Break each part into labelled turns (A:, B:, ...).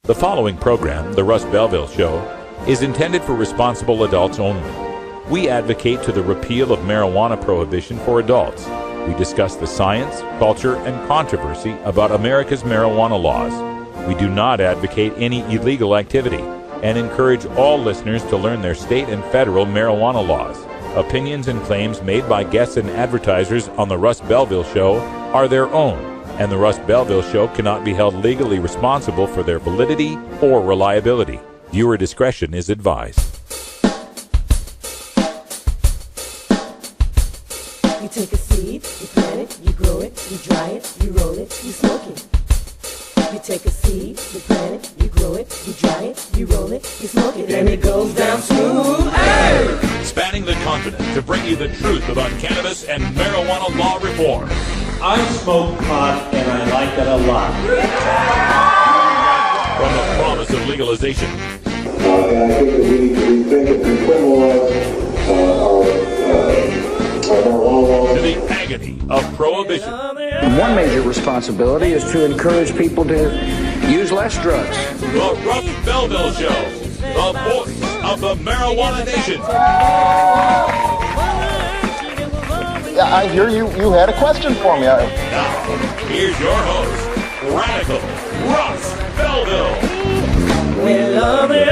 A: The following program, The Russ Belville Show, is intended for responsible adults only. We advocate to the repeal of marijuana prohibition for adults. We discuss the science, culture, and controversy about America's marijuana laws. We do not advocate any illegal activity and encourage all listeners to learn their state and federal marijuana laws. Opinions and claims made by guests and advertisers on The Russ Belville Show are their own, and The Russ Belville Show cannot be held legally responsible for their validity or reliability. Viewer discretion is advised.
B: You take a seed, you plant it, you grow it, you dry it, you roll it, you smoke it. You take a seed, you plant it, you grow it, you dry it, you roll it, you smoke it, and it goes down smooth. Hey!
A: Spanning the continent to bring you the truth about cannabis and marijuana law reform.
C: I smoke pot and I like it a lot.
A: From the promise of legalization.
D: And I think that we think if we criminalize our marijuana laws.
A: To the agony of prohibition.
E: One major responsibility is to encourage people to use less drugs.
A: The Russ Belville Show, the voice of the marijuana nation.
F: Yeah, I hear you had a question for me.
A: Now, here's your host, Radical Russ Belville.
B: We love it.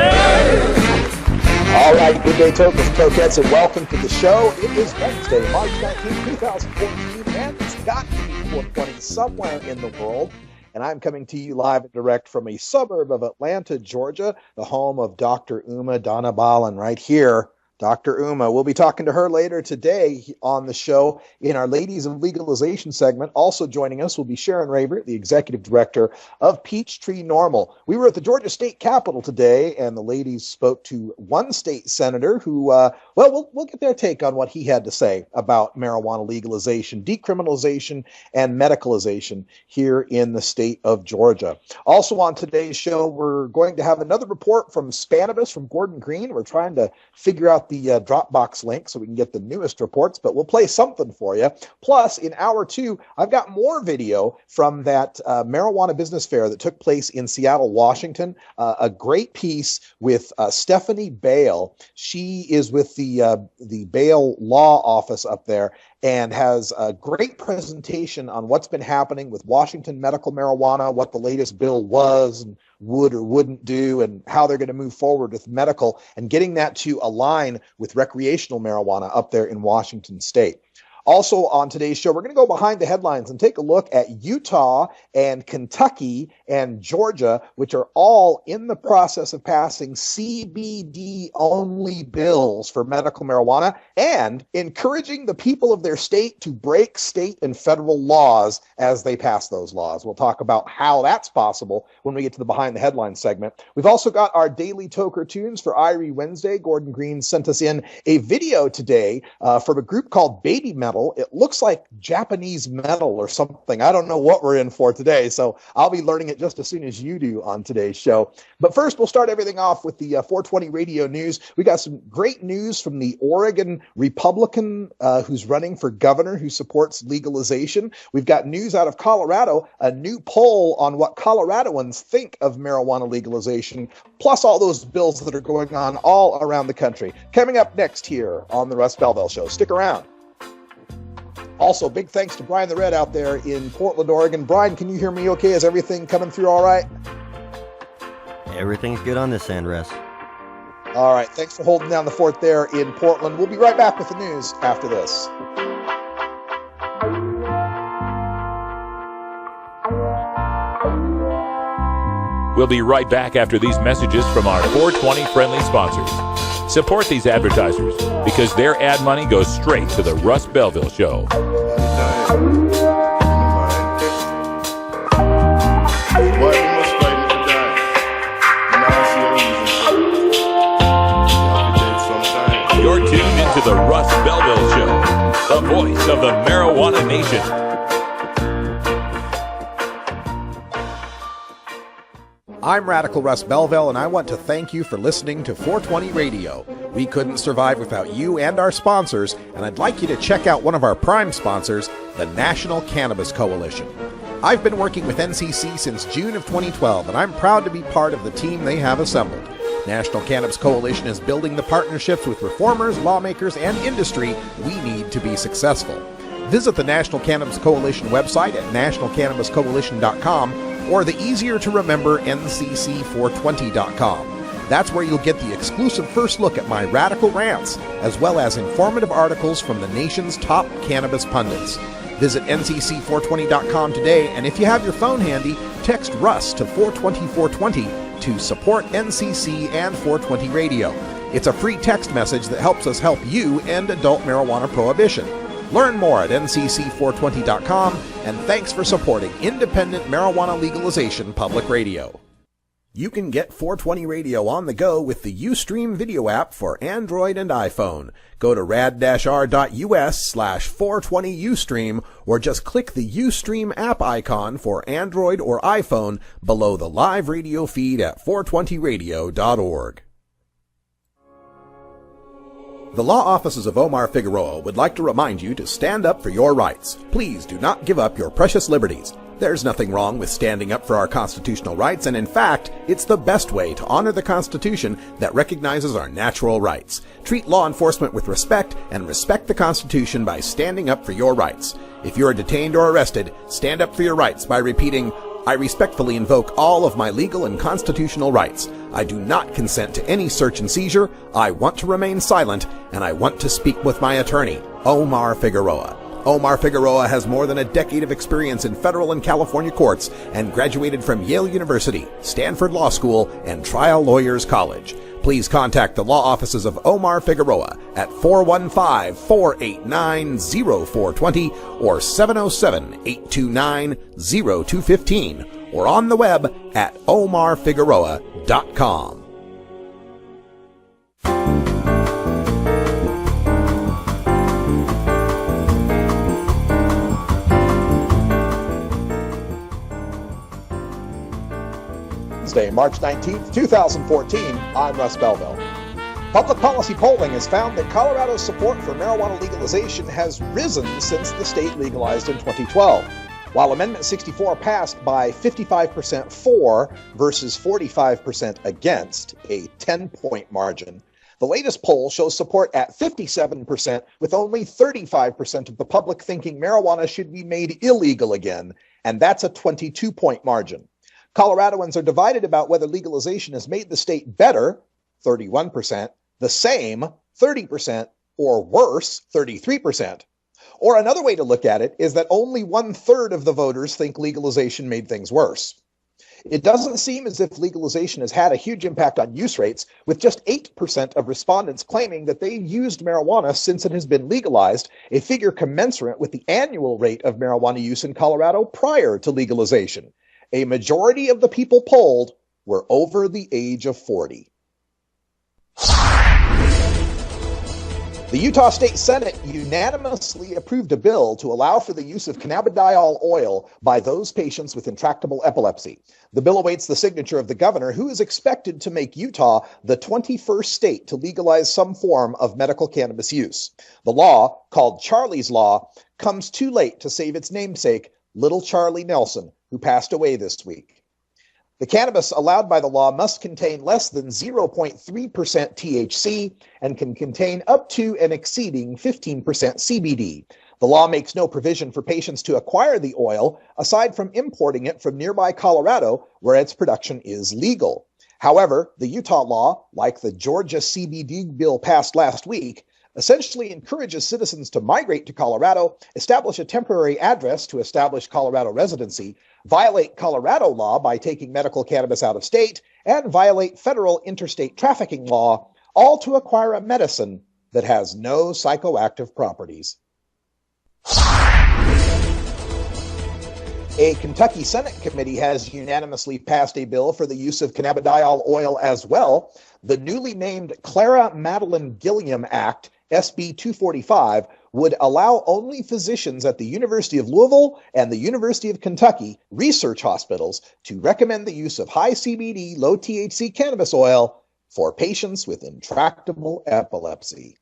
F: All right, good day, Tokers and Tokettes, and welcome to the show. It is Wednesday, March 19, 2014, and it's got to be 420 somewhere in the world. And I'm coming to you live and direct from a suburb of Atlanta, Georgia, the home of Dr. Uma Dhanabalan right here. Dr. Uma, we'll be talking to her later today on the show in our Ladies of Legalization segment. Also joining us will be Sharon Ravert, the Executive Director of Peachtree NORML. We were at the Georgia State Capitol today, and the ladies spoke to one state senator who, we'll get their take on what he had to say about marijuana legalization, decriminalization, and medicalization here in the state of Georgia. Also on today's show, we're going to have another report from Spanibus from Gordon Green. We're trying to figure out the Dropbox link so we can get the newest reports, but we'll play something for you. Plus, in hour two, I've got more video from that marijuana business fair that took place in Seattle, Washington. A great piece with Stephanie Bale. She is with the Bale Law Office up there and has a great presentation on what's been happening with Washington medical marijuana, what the latest bill was and would or wouldn't do, and how they're going to move forward with medical and getting that to align with recreational marijuana up there in Washington state. Also on today's show, we're going to go behind the headlines and take a look at Utah and Kentucky and Georgia, which are all in the process of passing CBD-only bills for medical marijuana and encouraging the people of their state to break state and federal laws as they pass those laws. We'll talk about how that's possible when we get to the Behind the Headlines segment. We've also got our daily Toker Tunes for Irie Wednesday. Gordon Green sent us in a video today from a group called Baby Metal. It looks like Japanese metal or something. I don't know what we're in for today, so I'll be learning it just as soon as you do on today's show. But first, we'll start everything off with the 420 radio news. We got some great news from the Oregon Republican who's running for governor who supports legalization. We've got news out of Colorado, a new poll on what Coloradoans think of marijuana legalization, plus all those bills that are going on all around the country. Coming up next here on the Russ Belville Show. Stick around. Also, big thanks to Brian the Red out there in Portland, Oregon. Brian, can you hear me okay? Is everything coming through all right?
G: Everything's good on this end, Russ.
F: All right. Thanks for holding down the fort there in Portland. We'll be right back with the news after this.
A: We'll be right back after these messages from our 420 friendly sponsors. Support these advertisers because their ad money goes straight to the Russ Belville Show. You're tuned into the Russ Belville Show, the voice of the marijuana nation.
H: I'm Radical Russ Belville, and I want to thank you for listening to 420 Radio. We couldn't survive without you and our sponsors, and I'd like you to check out one of our prime sponsors, the National Cannabis Coalition. I've been working with NCC since June of 2012, and I'm proud to be part of the team they have assembled. National Cannabis Coalition is building the partnerships with reformers, lawmakers, and industry we need to be successful. Visit the National Cannabis Coalition website at nationalcannabiscoalition.com or the easier-to-remember ncc420.com. That's where you'll get the exclusive first look at my radical rants, as well as informative articles from the nation's top cannabis pundits. Visit ncc420.com today, and if you have your phone handy, text Russ to 420-420 to support NCC and 420 Radio. It's a free text message that helps us help you end adult marijuana prohibition. Learn more at ncc420.com, and thanks for supporting independent marijuana legalization public radio. You can get 420 Radio on the go with the Ustream video app for Android and iPhone. Go to rad-r.us/420Ustream or just click the Ustream app icon for Android or iPhone below the live radio feed at 420radio.org. The law offices of Omar Figueroa would like to remind you to stand up for your rights. Please do not give up your precious liberties. There's nothing wrong with standing up for our constitutional rights, and in fact, it's the best way to honor the Constitution that recognizes our natural rights. Treat law enforcement with respect and respect the Constitution by standing up for your rights. If you are detained or arrested, stand up for your rights by repeating, "I respectfully invoke all of my legal and constitutional rights. I do not consent to any search and seizure. I want to remain silent, and I want to speak with my attorney, Omar Figueroa." Omar Figueroa has more than a decade of experience in federal and California courts and graduated from Yale University, Stanford Law School, and Trial Lawyers College. Please contact the law offices of Omar Figueroa at 415-489-0420 or 707-829-0215 or on the web at omarfigueroa.com.
F: Wednesday, March 19th, 2014. I'm Russ Belville. Public policy polling has found that Colorado's support for marijuana legalization has risen since the state legalized in 2012. While Amendment 64 passed by 55% for versus 45% against, a 10-point margin, the latest poll shows support at 57%, with only 35% of the public thinking marijuana should be made illegal again, and that's a 22-point margin. Coloradoans are divided about whether legalization has made the state better, 31%, the same, 30%, or worse, 33%. Or another way to look at it is that only 1/3 of the voters think legalization made things worse. It doesn't seem as if legalization has had a huge impact on use rates, with just 8% of respondents claiming that they used marijuana since it has been legalized, a figure commensurate with the annual rate of marijuana use in Colorado prior to legalization. A majority of the people polled were over the age of 40. The Utah State Senate unanimously approved a bill to allow for the use of cannabidiol oil by those patients with intractable epilepsy. The bill awaits the signature of the governor, who is expected to make Utah the 21st state to legalize some form of medical cannabis use. The law, called Charlie's Law, comes too late to save its namesake, Little Charlie Nelson, who passed away this week. The cannabis allowed by the law must contain less than 0.3% THC and can contain up to and exceeding 15% CBD. The law makes no provision for patients to acquire the oil, aside from importing it from nearby Colorado, where its production is legal. However, the Utah law, like the Georgia CBD bill passed last week, essentially encourages citizens to migrate to Colorado, establish a temporary address to establish Colorado residency, violate Colorado law by taking medical cannabis out of state, and violate federal interstate trafficking law, all to acquire a medicine that has no psychoactive properties. A Kentucky Senate committee has unanimously passed a bill for the use of cannabidiol oil as well. The newly named Clara Madeline Gilliam Act, SB 245, would allow only physicians at the University of Louisville and the University of Kentucky research hospitals to recommend the use of high CBD, low THC cannabis oil for patients with intractable epilepsy.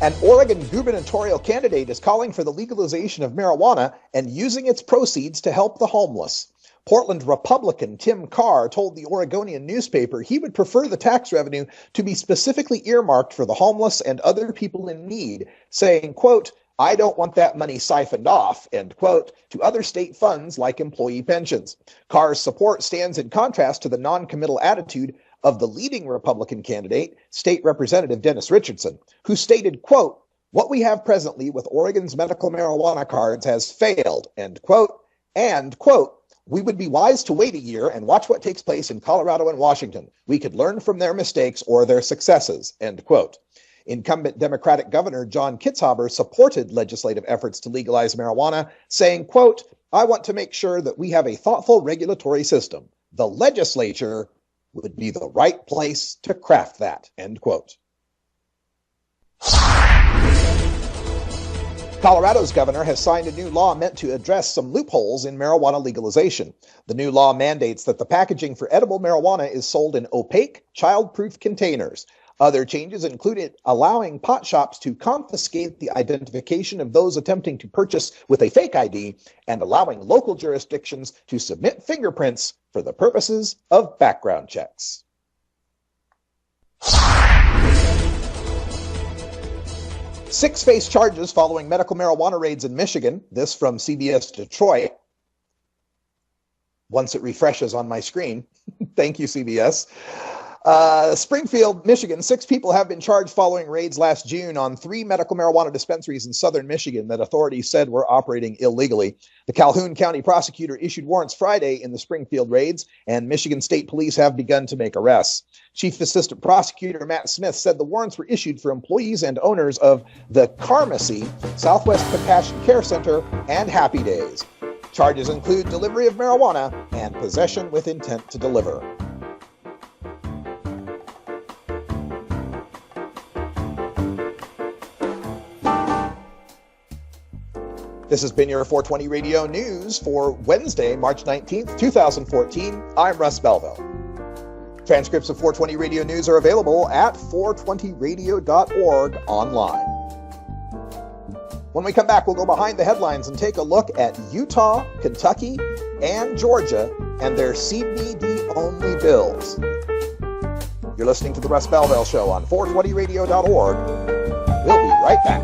F: An Oregon gubernatorial candidate is calling for the legalization of marijuana and using its proceeds to help the homeless. Portland Republican Tim Carr told the Oregonian newspaper he would prefer the tax revenue to be specifically earmarked for the homeless and other people in need, saying, quote, "I don't want that money siphoned off," end quote, to other state funds like employee pensions. Carr's support stands in contrast to the non-committal attitude of the leading Republican candidate, State Representative Dennis Richardson, who stated, quote, "What we have presently with Oregon's medical marijuana cards has failed," end quote, and, quote, "We would be wise to wait a year and watch what takes place in Colorado and Washington. We could learn from their mistakes or their successes," end quote. Incumbent Democratic Governor John Kitzhaber supported legislative efforts to legalize marijuana, saying, quote, "I want to make sure that we have a thoughtful regulatory system. The legislature would be the right place to craft that," end quote. Colorado's governor has signed a new law meant to address some loopholes in marijuana legalization. The new law mandates that the packaging for edible marijuana is sold in opaque, child-proof containers. Other changes included allowing pot shops to confiscate the identification of those attempting to purchase with a fake ID and allowing local jurisdictions to submit fingerprints for the purposes of background checks. Six face charges following medical marijuana raids in Michigan. This from CBS Detroit. Once it refreshes on my screen. Thank you, CBS. Springfield, Michigan. 6 people have been charged following raids last June on 3 medical marijuana dispensaries in southern Michigan that authorities said were operating illegally. The Calhoun County prosecutor issued warrants Friday in the Springfield raids, and Michigan State Police have begun to make arrests. Chief Assistant Prosecutor Matt Smith said the warrants were issued for employees and owners of the Pharmacy, Southwest Compassion Care Center, and Happy Days. Charges include delivery of marijuana and possession with intent to deliver. This has been your 420 Radio News for Wednesday, March 19th, 2014. I'm Russ Belville. Transcripts of 420 Radio News are available at 420radio.org online. When we come back, we'll go behind the headlines and take a look at Utah, Kentucky, and Georgia and their CBD-only bills. You're listening to The Russ Belville Show on 420radio.org. We'll be right back.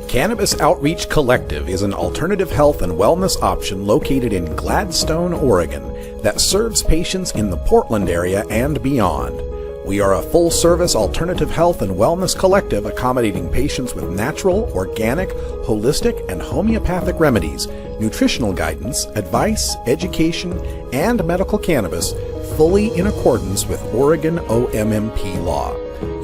H: Cannabis Outreach Collective is an alternative health and wellness option located in Gladstone, Oregon, that serves patients in the Portland area and beyond. We are a full-service alternative health and wellness collective accommodating patients with natural, organic, holistic, and homeopathic remedies, nutritional guidance, advice, education, and medical cannabis, fully in accordance with Oregon OMMP law.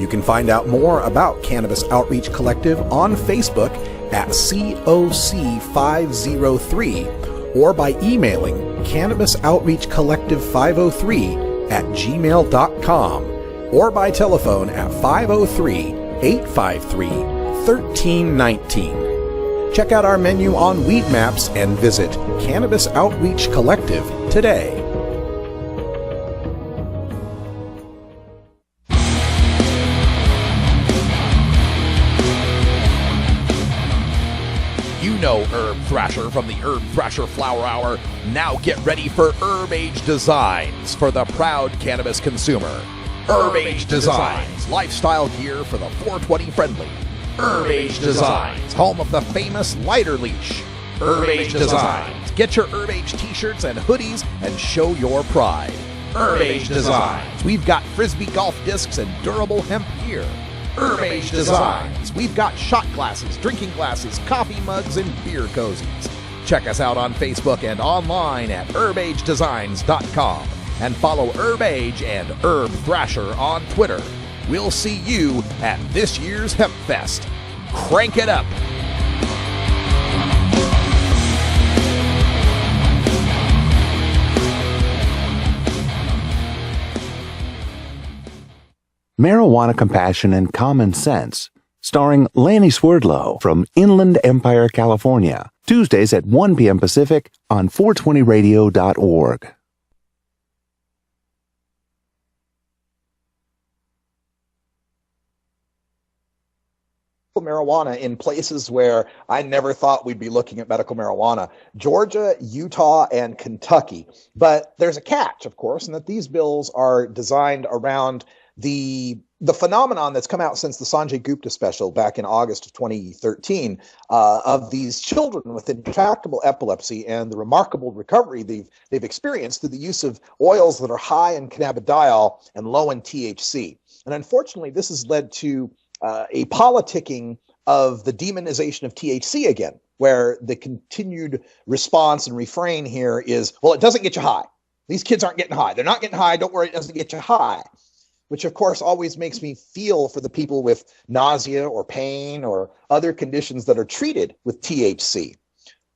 H: You can find out more about Cannabis Outreach Collective on Facebook at COC503 or by emailing cannabisoutreachcollective503@gmail.com or by telephone at 503-853-1319. Check out our menu on Weed Maps and visit Cannabis Outreach Collective today.
G: know Herb Thrasher from the Herb Thrasher Flower Hour. Now get ready for Herb Age Designs for the proud cannabis consumer. Herb Age Designs, lifestyle gear for the 420 friendly. Herb Age Designs, home of the famous lighter leash. Herb Age Designs, get your Herb Age t-shirts and hoodies and show your pride. Herb Age Designs, we've got frisbee golf discs and durable hemp gear. Herb Age Designs, we've got shot glasses, drinking glasses, coffee mugs, and beer cozies. Check us out on Facebook and online at herbagedesigns.com and follow Herb Age and Herb Thrasher on Twitter. We'll see you at this year's Hemp Fest. Crank it up!
I: Marijuana Compassion and Common Sense, starring Lanny Swerdlow from Inland Empire, California. Tuesdays at 1 p.m. Pacific on 420radio.org.
F: Marijuana in places where I never thought we'd be looking at medical marijuana: Georgia, Utah, and Kentucky. But there's a catch, of course, in that these bills are designed around the phenomenon that's come out since the Sanjay Gupta special back in August of 2013 of these children with intractable epilepsy and the remarkable recovery they've experienced through the use of oils that are high in cannabidiol and low in THC. And unfortunately, this has led to a politicking of the demonization of THC again, where the continued response and refrain here is, well, it doesn't get you high. These kids aren't getting high. They're not getting high. Don't worry, it doesn't get you high. Which, of course, always makes me feel for the people with nausea or pain or other conditions that are treated with THC.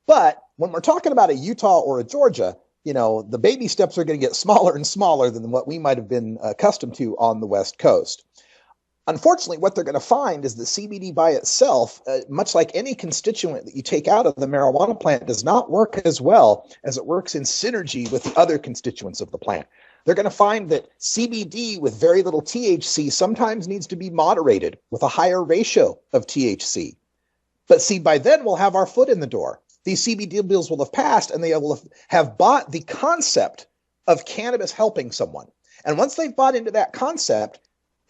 F: But when we're talking about a Utah or a Georgia, you know, the baby steps are going to get smaller and smaller than what we might have been accustomed to on the West Coast. Unfortunately, what they're going to find is that CBD by itself, much like any constituent that you take out of the marijuana plant, does not work as well as it works in synergy with the other constituents of the plant. They're going to find that CBD with very little THC sometimes needs to be moderated with a higher ratio of THC. But see, by then we'll have our foot in the door. These CBD bills will have passed and they will have bought the concept of cannabis helping someone. And once they've bought into that concept,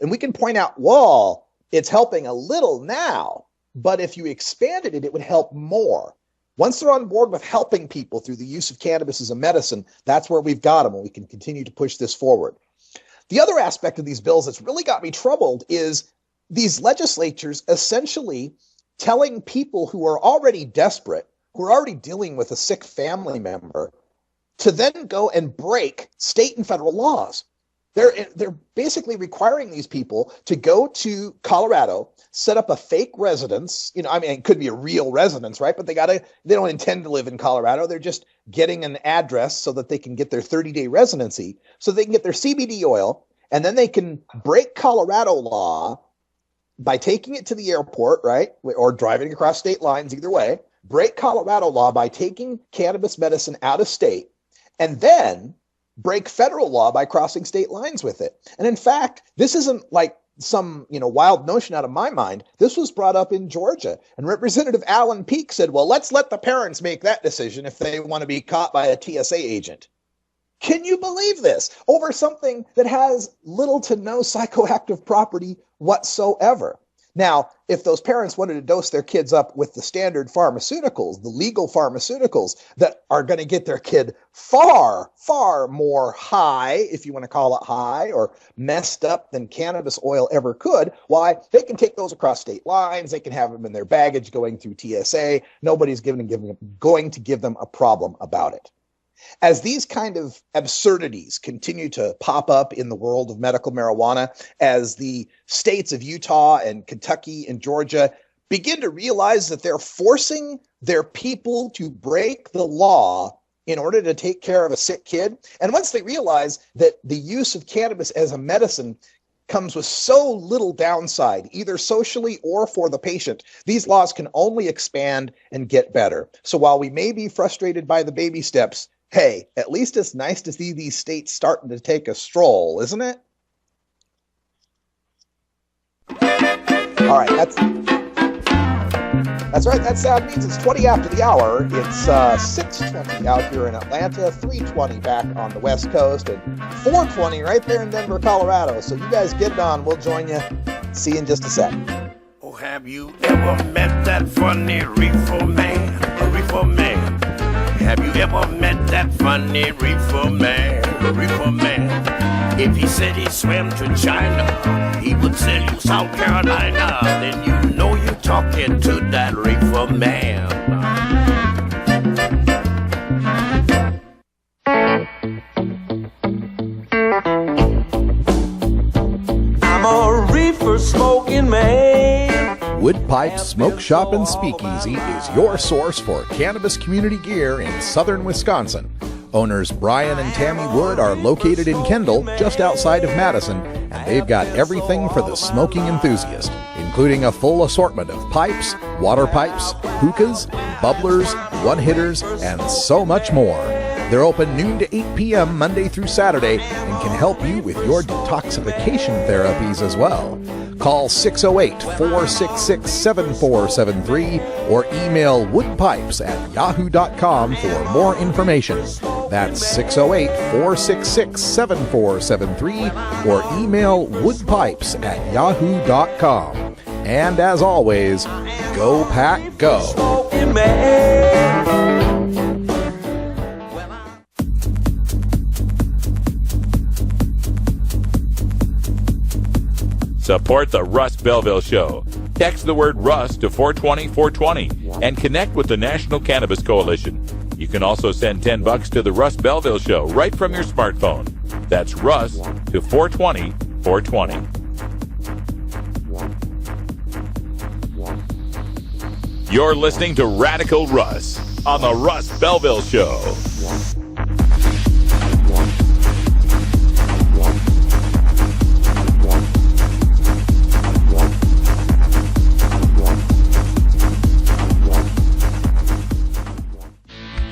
F: and we can point out, well, it's helping a little now, but if you expanded it, it would help more. Once they're on board with helping people through the use of cannabis as a medicine, that's where we've got them, and we can continue to push this forward. The other aspect of these bills that's really got me troubled is these legislatures essentially telling people who are already desperate, who are already dealing with a sick family member, to then go and break state and federal laws. They're basically requiring these people to go to Colorado, set up a fake residence. You know, I mean, it could be a real residence, right? But they don't intend to live in Colorado. They're just getting an address so that they can get their 30-day residency, so they can get their CBD oil, and then they can break Colorado law by taking it to the airport, right? Or driving across state lines, either way. Break Colorado law by taking cannabis medicine out of state, and then break federal law by crossing state lines with it. And in fact, this isn't like some, wild notion out of my mind. This was brought up in Georgia, and Representative Alan Peake said, well, let's let the parents make that decision if they want to be caught by a TSA agent. Can you believe this? Over something that has little to no psychoactive property whatsoever. Now, if those parents wanted to dose their kids up with the standard pharmaceuticals, the legal pharmaceuticals that are going to get their kid far, far more high, if you want to call it high, or messed up than cannabis oil ever could, why, they can take those across state lines. They can have them in their baggage going through TSA. Nobody's going to give them a problem about it. As these kind of absurdities continue to pop up in the world of medical marijuana, as the states of Utah and Kentucky and Georgia begin to realize that they're forcing their people to break the law in order to take care of a sick kid, and once they realize that the use of cannabis as a medicine comes with so little downside, either socially or for the patient, these laws can only expand and get better. So while we may be frustrated by the baby steps, hey, at least it's nice to see these states starting to take a stroll, isn't it? All right, that's right. That sound means it's 20 after the hour. It's 6:20 out here in Atlanta, 3:20 back on the West Coast, and 4:20 right there in Denver, Colorado. So you guys get it on. We'll join you. See you in just a sec.
J: Oh, have you ever met that funny reefer man? A reefer man. Have you ever met that funny reefer man? A reefer man. If he said he swam to China, he would sell you South Carolina. Then you know you're talking to that reefer man.
K: I'm a reefer smoking man.
G: Wood Pipe Smoke Shop and Speakeasy is your source for cannabis community gear in southern Wisconsin. Owners Brian and Tammy Wood are located in Kendall, just outside of Madison, and they've got everything for the smoking enthusiast, including a full assortment of pipes, water pipes, hookahs, bubblers, one-hitters, and so much more. They're open noon to 8 p.m. Monday through Saturday and can help you with your detoxification therapies as well. Call 608-466-7473 or email woodpipes@yahoo.com for more information. That's 608-466-7473 or email woodpipes@yahoo.com. And as always, go pack go.
A: Support the Russ Belville Show. Text the word Russ to 420-420 and connect with the National Cannabis Coalition. You can also send $10 to the Russ Belville Show right from your smartphone. That's Russ to 420-420. You're listening to Radical Russ on the Russ Belville Show.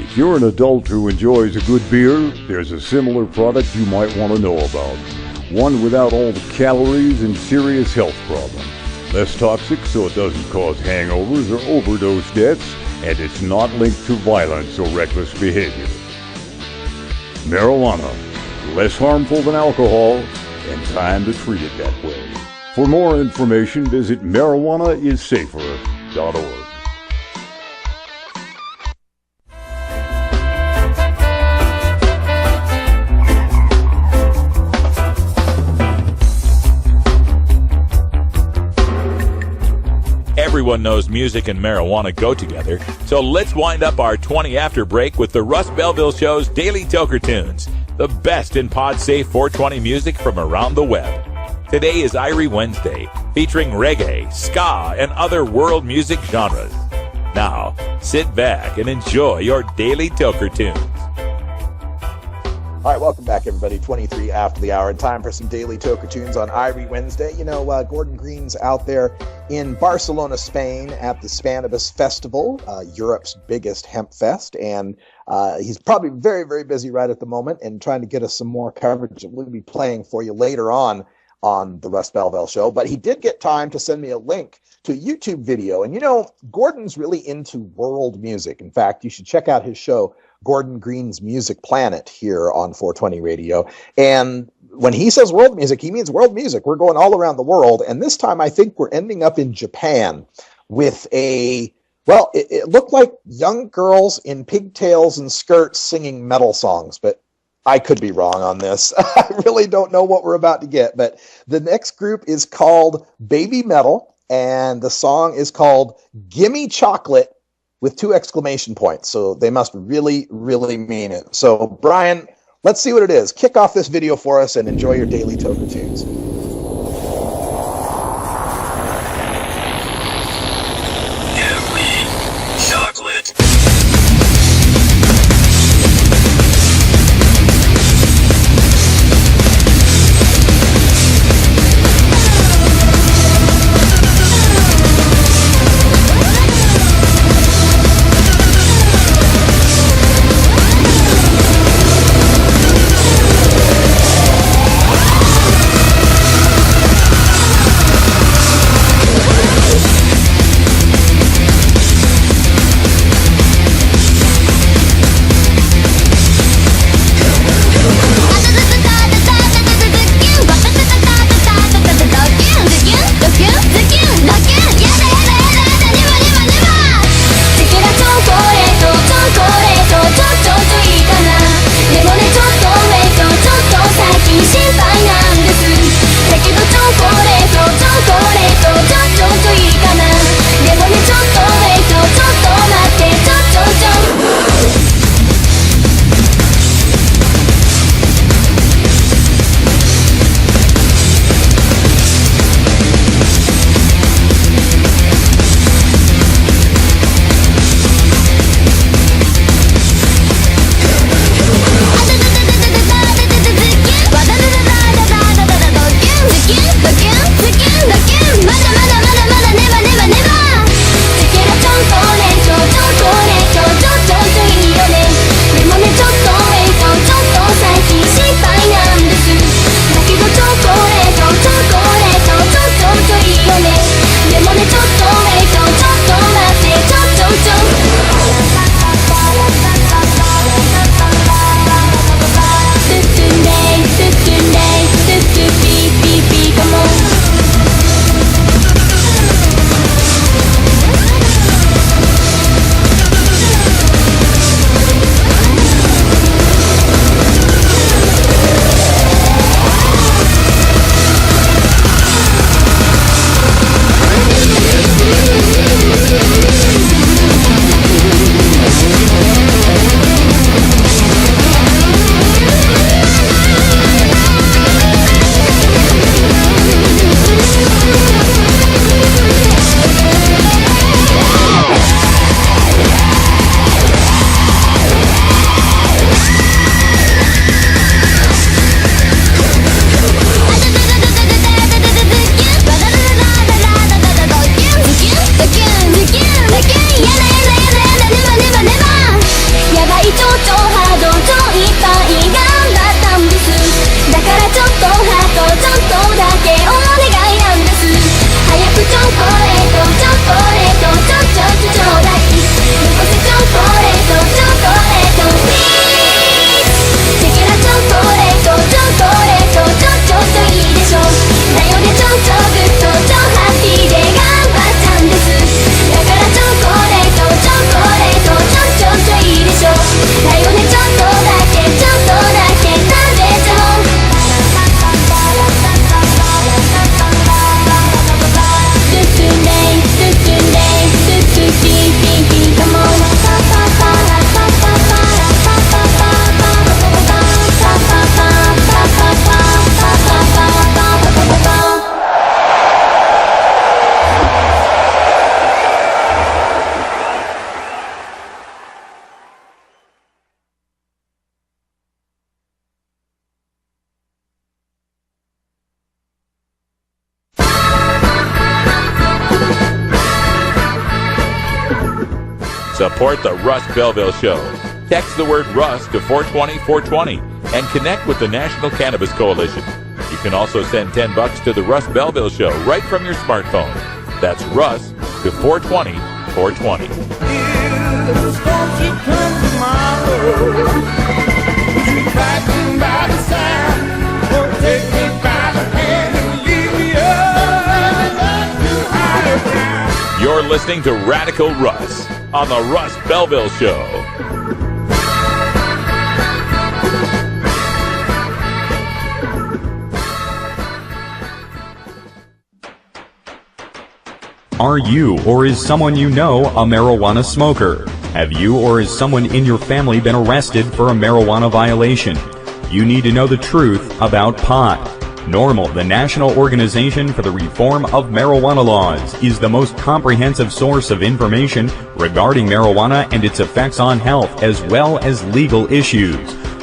L: If you're an adult who enjoys a good beer, there's a similar product you might want to know about. One without all the calories and serious health problems. Less toxic so it doesn't cause hangovers or overdose deaths, and it's not linked to violence or reckless behavior. Marijuana. Less harmful than alcohol, and time to treat it that way. For more information, visit marijuanaissafer.org.
A: Everyone knows music and marijuana go together, so let's wind up our 20 after break with the Russ Belville Show's Daily Toker Tunes, the best in pod-safe 420 music from around the web. Today is Irie Wednesday, featuring reggae, ska, and other world music genres. Now, sit back and enjoy your Daily Toker Tunes.
F: All right, welcome back, everybody. 23 after the hour, and time for some Daily Toker Tunes on Irie Wednesday. You know, Gordon Green's out there in Barcelona, Spain at the Cannabis Festival, Europe's biggest hemp fest, and he's probably very, very busy right at the moment and trying to get us some more coverage that we'll be playing for you later on the Russ Belville Show. But he did get time to send me a link to a YouTube video. And, you know, Gordon's really into world music. In fact, you should check out his show, Gordon Green's Music Planet, here on 420 Radio. And when he says world music, he means world music. We're going all around the world. And this time I think we're ending up in Japan with it looked like young girls in pigtails and skirts singing metal songs, but I could be wrong on this. I really don't know what we're about to get. But the next group is called Baby Metal, and the song is called Gimme Chocolate, with 2 exclamation points. So they must really, really mean it. So, Brian, let's see what it is. Kick off this video for us and enjoy your Daily Toker Tunes.
M: Chocolate.
A: Support the Russ Belville Show. Text the word Russ to 420-420 and connect with the National Cannabis Coalition. You can also send $10 to the Russ Belville Show right from your smartphone. That's Russ to 420-420. You're listening to Radical Russ on the Russ Belville Show.
M: Are you or is someone you know a marijuana smoker? Have you or is someone in your family been arrested for a marijuana violation? You need to know the truth about pot. NORML, the National Organization for the Reform of Marijuana Laws, is the most comprehensive source of information regarding marijuana and its effects on health, as well as legal issues.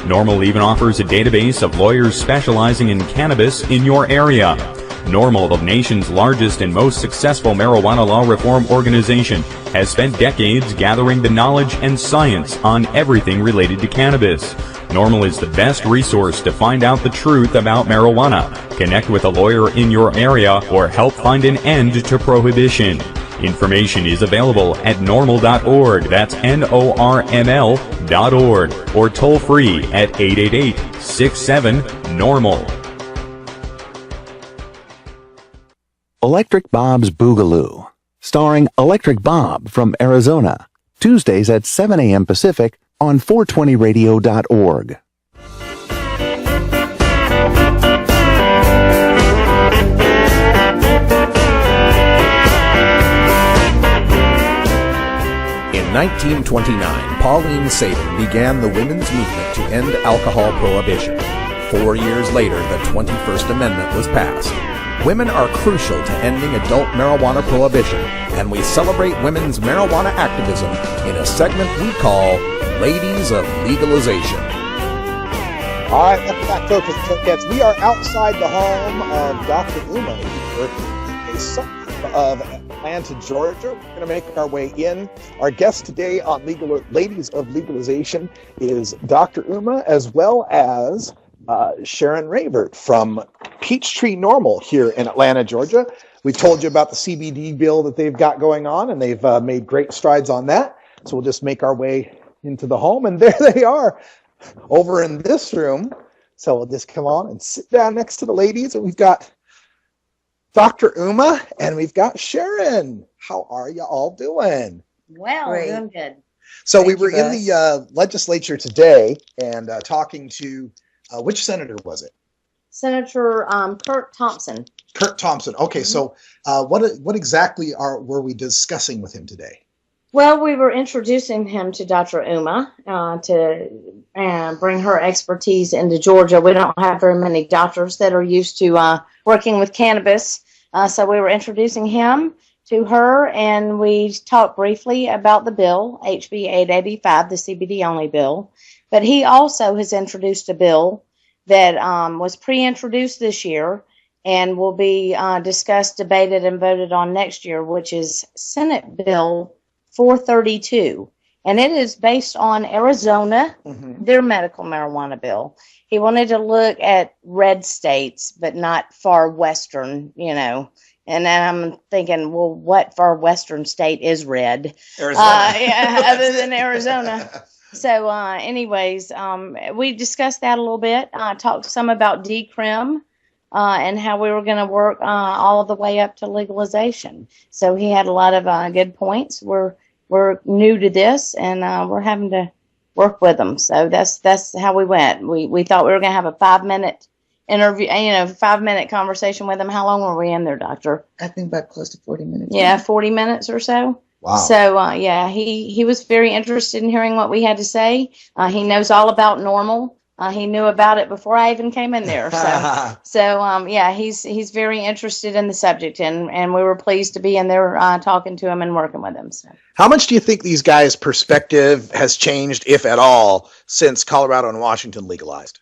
M: NORML even offers a database of lawyers specializing in cannabis in your area. NORML, the nation's largest and most successful marijuana law reform organization, has spent decades gathering the knowledge and science on everything related to cannabis. NORML is the best resource to find out the truth about marijuana, connect with a lawyer in your area, or help find an end to prohibition. Information is available at norml.org, that's NORML.org, or toll free at 888-67-NORML.
I: Electric Bob's Boogaloo, starring Electric Bob from Arizona, Tuesdays at 7 a.m. Pacific on 420radio.org.
H: In 1929, Pauline Sabin began the women's movement to end alcohol prohibition. 4 years later, the 21st Amendment was passed. Women are crucial to ending adult marijuana prohibition, and we celebrate women's marijuana activism in a segment we call Ladies of Legalization.
F: All right, welcome back, folks. We are outside the home of Dr. Uma here, a suburb of Atlanta, Georgia. We're going to make our way in. Our guest today on Ladies of Legalization is Dr. Uma, as well as Sharon Ravert from Peachtree NORML here in Atlanta, Georgia. We told you about the CBD bill that they've got going on, and they've made great strides on that. So we'll just make our way into the home, and there they are over in this room. So we'll just come on and sit down next to the ladies, and we've got Dr. Uma and we've got Sharon. How are you all doing?
N: Well, great. Doing good.
F: So we were in the legislature today and talking to which senator was it?
N: Senator Kurt Thompson.
F: Kurt Thompson. Okay, so what exactly were we discussing with him today?
N: Well, we were introducing him to Dr. Uma to bring her expertise into Georgia. We don't have very many doctors that are used to working with cannabis, so we were introducing him to her, and we talked briefly about the bill, HB 885, the CBD-only bill. But he also has introduced a bill that was pre-introduced this year and will be discussed, debated, and voted on next year, which is Senate Bill 432. And it is based on Arizona, their medical marijuana bill. He wanted to look at red states, but not far western, And then I'm thinking, well, what far western state is red?
F: Arizona.
N: Other than Arizona. So anyways, we discussed that a little bit. Talked some about decrim and how we were going to work all the way up to legalization. So he had a lot of good points. We're new to this, and we're having to work with them. So that's how we went. We thought we were going to have a 5-minute interview, 5-minute conversation with him. How long were we in there, Doctor?
O: I think about close to 40 minutes.
N: Yeah, 40 minutes or so.
F: Wow.
N: So, he was very interested in hearing what we had to say. He knows all about NORML. He knew about it before I even came in there. So, he's very interested in the subject, and we were pleased to be in there talking to him and working with him. So.
F: How much do you think these guys' perspective has changed, if at all, since Colorado and Washington legalized?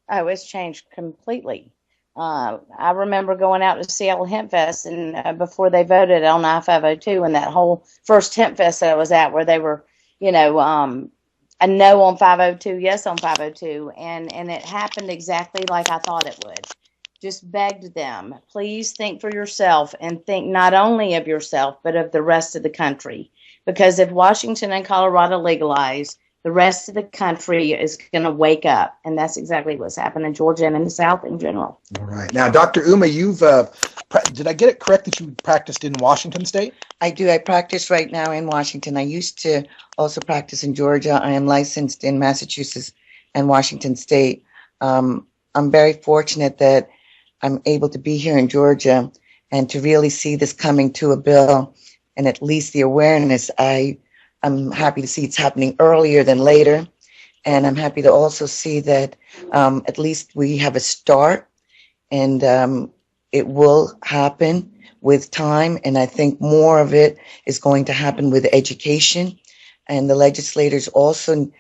N: Oh, it's changed completely. I remember going out to Seattle Hemp Fest and before they voted on I-502 and that whole first Hemp Fest that I was at where they were a no on 502, yes on 502, and it happened exactly like I thought it would. Just begged them, please think for yourself and think not only of yourself, but of the rest of the country. Because if Washington and Colorado legalize, the rest of the country is going to wake up. And that's exactly what's happened in Georgia and in the South in general.
F: All right. Now, Dr. Uma, you've, did I get it correct that you practiced in Washington State?
O: I do. I practice right now in Washington. I used to also practice in Georgia. I am licensed in Massachusetts and Washington State. I'm very fortunate that I'm able to be here in Georgia and to really see this coming to a bill and at least the awareness. I'm happy to see it's happening earlier than later. And I'm happy to also see that at least we have a start, and it will happen with time. And I think more of it is going to happen with education. And the legislators also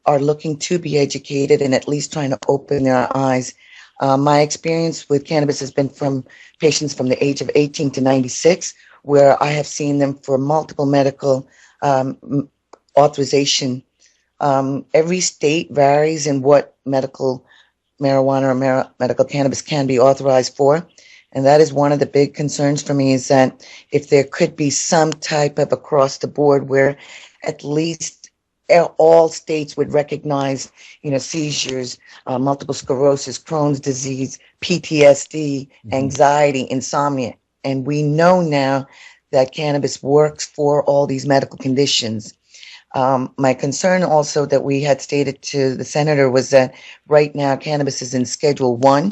O: are looking to be educated and at least trying to open their eyes. My experience with cannabis has been from patients from the age of 18 to 96, where I have seen them for multiple medical authorization. Every state varies in what medical marijuana or medical cannabis can be authorized for. And that is one of the big concerns for me, is that if there could be some type of across the board where at least all states would recognize, seizures, multiple sclerosis, Crohn's disease, PTSD, anxiety, insomnia. And we know now that cannabis works for all these medical conditions. My concern also that we had stated to the senator was that right now cannabis is in Schedule 1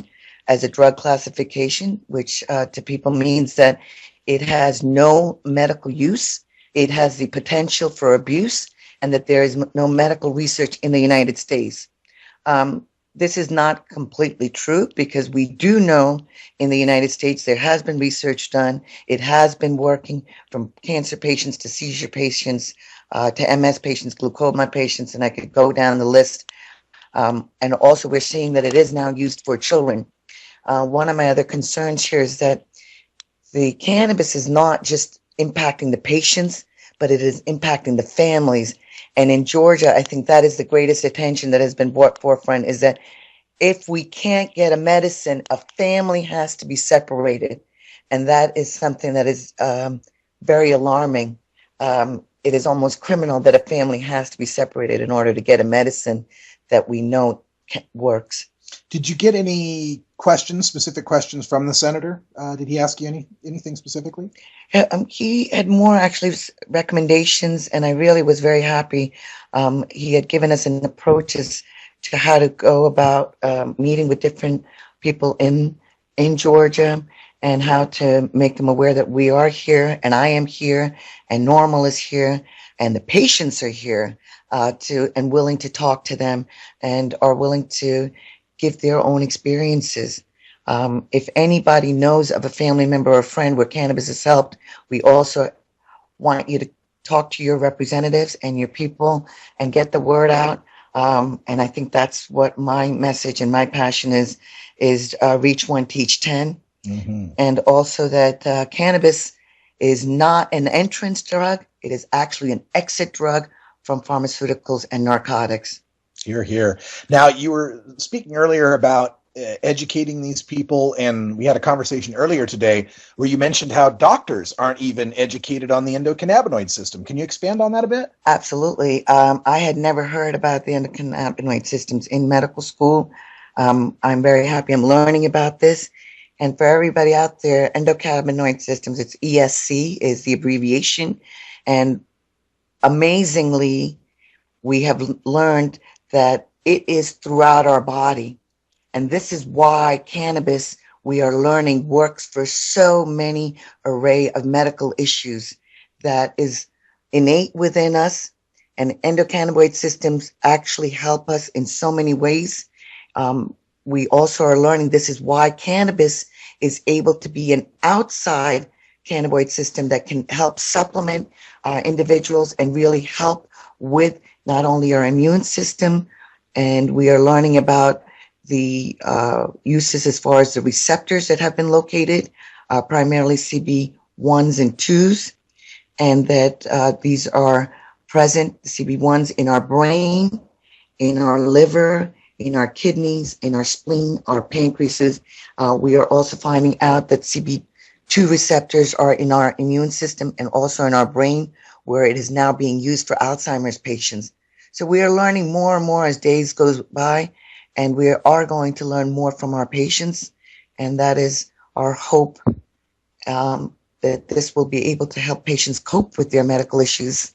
O: as a drug classification, which to people means that it has no medical use, it has the potential for abuse, and that there is no medical research in the United States. This is not completely true, because we do know in the United States there has been research done. It has been working from cancer patients to seizure patients to MS patients, glaucoma patients, and I could go down the list. And also we're seeing that it is now used for children. One of my other concerns here is that the cannabis is not just impacting the patients, but it is impacting the families. And in Georgia, I think that is the greatest attention that has been brought forefront, is that if we can't get a medicine, a family has to be separated. And that is something that is very alarming. It is almost criminal that a family has to be separated in order to get a medicine that we know works.
F: Did you get any specific questions from the senator? Did he ask you anything specifically?
O: He had more actually recommendations, and I really was very happy. He had given us an approach as to how to go about meeting with different people in Georgia, and how to make them aware that we are here, and I am here, and NORML is here, and the patients are here and willing to talk to them and are willing to give their own experiences. If anybody knows of a family member or a friend where cannabis has helped, we also want you to talk to your representatives and your people and get the word out. And I think that's what my message and my passion is reach 1, teach 10. Mm-hmm. And also that cannabis is not an entrance drug. It is actually an exit drug from pharmaceuticals and narcotics.
F: Hear, hear. Now, you were speaking earlier about educating these people, and we had a conversation earlier today where you mentioned how doctors aren't even educated on the endocannabinoid system. Can you expand on that a bit?
O: Absolutely. I had never heard about the endocannabinoid systems in medical school. I'm very happy I'm learning about this. And for everybody out there, endocannabinoid systems, it's ESC is the abbreviation. And amazingly, we have learned that it is throughout our body. And this is why cannabis, we are learning, works for so many array of medical issues that is innate within us. And endocannabinoid systems actually help us in so many ways. We also are learning this is why cannabis is able to be an outside cannabinoid system that can help supplement individuals and really help with not only our immune system, and we are learning about the uses as far as the receptors that have been located, primarily CB1s and 2s, and that these are present, the CB1s, in our brain, in our liver, in our kidneys, in our spleen, our pancreases. We are also finding out that CB2 receptors are in our immune system and also in our brain, where it is now being used for Alzheimer's patients. So we are learning more and more as days goes by, and we are going to learn more from our patients. And that is our hope, that this will be able to help patients cope with their medical issues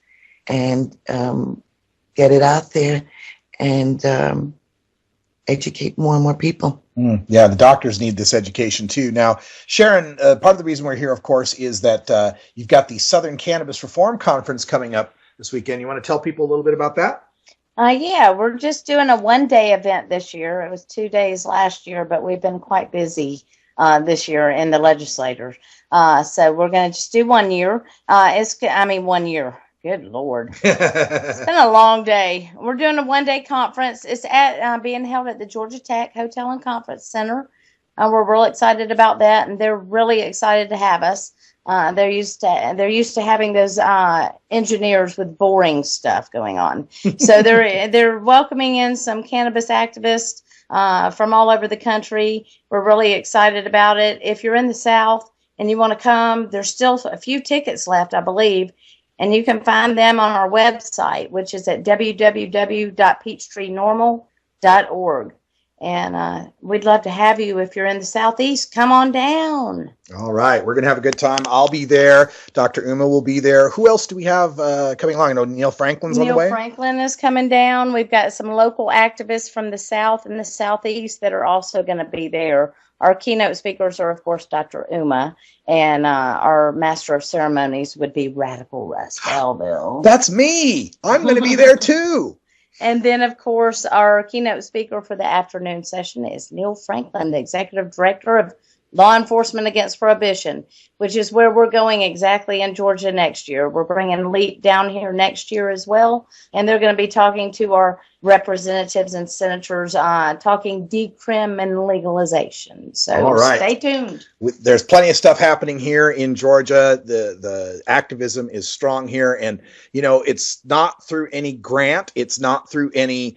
O: and get it out there and educate more and more people.
F: Yeah, the doctors need this education too. Now, Sharon, part of the reason we're here, of course, is that you've got the Southern Cannabis Reform Conference coming up this weekend. You want to tell people a little bit about that?
N: Yeah, we're just doing a one-day event this year. It was 2 days last year, but we've been quite busy this year in the legislators. So we're going to just do 1 year. 1 year. Good Lord. It's been a long day. We're doing a one-day conference. It's being held at the Georgia Tech Hotel and Conference Center. We're real excited about that, and they're really excited to have us. They're used to having those engineers with boring stuff going on. So they're welcoming in some cannabis activists from all over the country. We're really excited about it. If you're in the South and you want to come, there's still a few tickets left, I believe. And you can find them on our website, which is at www.peachtreenormal.org. And we'd love to have you. If you're in the Southeast, come on down.
F: All right. We're going to have a good time. I'll be there. Dr. Uma will be there. Who else do we have coming along? I know Neil Franklin's on the way.
N: Neil Franklin is coming down. We've got some local activists from the South and the Southeast that are also going to be there. Our keynote speakers are, of course, Dr. Uma, and our master of ceremonies would be Radical Russ Belville.
F: That's me. I'm going to be there too.
N: And then, of course, our keynote speaker for the afternoon session is Neil Franklin, the Executive Director of Law Enforcement Against Prohibition, which is where we're going exactly in Georgia next year. We're bringing LEAP down here next year as well, and they're going to be talking to our representatives and senators, talking decrim and legalization. So Stay tuned.
F: There's plenty of stuff happening here in Georgia. The activism is strong here, and it's not through any grant. It's not through any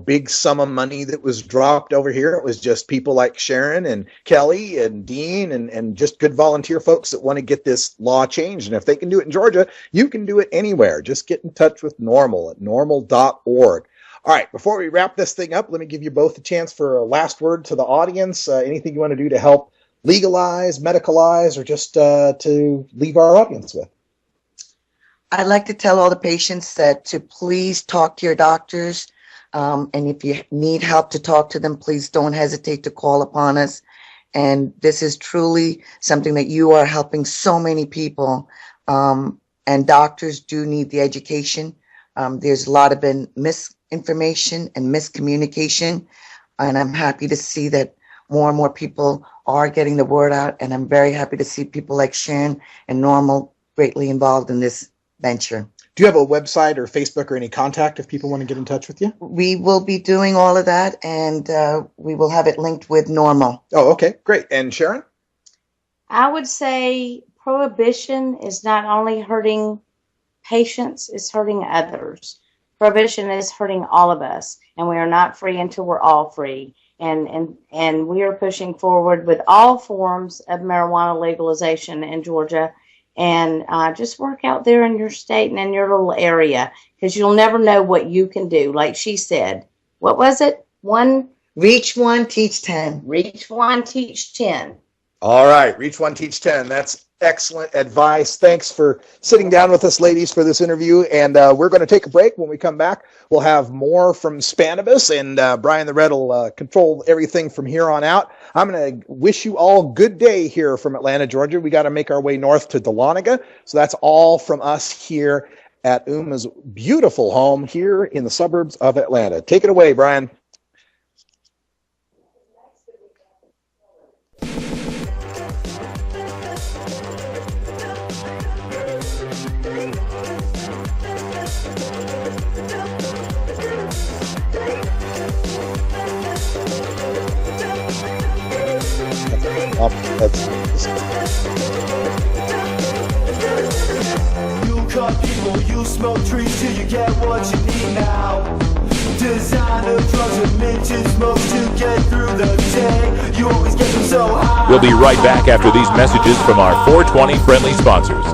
F: big sum of money that was dropped over here. It was just people like Sharon and Kelly and Dean and just good volunteer folks that want to get this law changed. And if they can do it in Georgia, you can do it anywhere. Just get in touch with NORML at normal.org. All right, before we wrap this thing up, let me give you both a chance for a last word to the audience. Anything you want to do to help legalize, medicalize, or just to leave our audience with?
O: I'd like to tell all the patients that to please talk to your doctors. And if you need help to talk to them, please don't hesitate to call upon us. And this is truly something that you are helping so many people. And doctors do need the education. There's a lot of misinformation and miscommunication. And I'm happy to see that more and more people are getting the word out. And I'm very happy to see people like Sharon and NORML greatly involved in this venture.
F: Do you have a website or Facebook or any contact if people want to get in touch with you?
O: We will be doing all of that, and we will have it linked with NORML.
F: Oh, okay, great. And Sharon?
N: I would say prohibition is not only hurting patients, it's hurting others. Prohibition is hurting all of us, and we are not free until we're all free. And we are pushing forward with all forms of marijuana legalization in Georgia. And just work out there in your state and in your little area, because you'll never know what you can do. Like she said, what was it?
O: Reach one, teach 10.
N: Reach one, teach 10.
F: All right. Reach one, teach 10. That's excellent advice. Thanks for sitting down with us, ladies, for this interview. And we're going to take a break. When we come back, we'll have more from Spanibus, and Brian the Red will control everything from here on out. I'm going to wish you all good day here from Atlanta, Georgia. We got to make our way north to Dahlonega. So that's all from us here at Uma's beautiful home here in the suburbs of Atlanta. Take it away, Brian.
J: You cut
K: people, you smoke trees till you get what you need now. Designer drugs and minted smokes to get through the day. You always get them so high.
A: We'll be right back after these messages from our 420 friendly sponsors.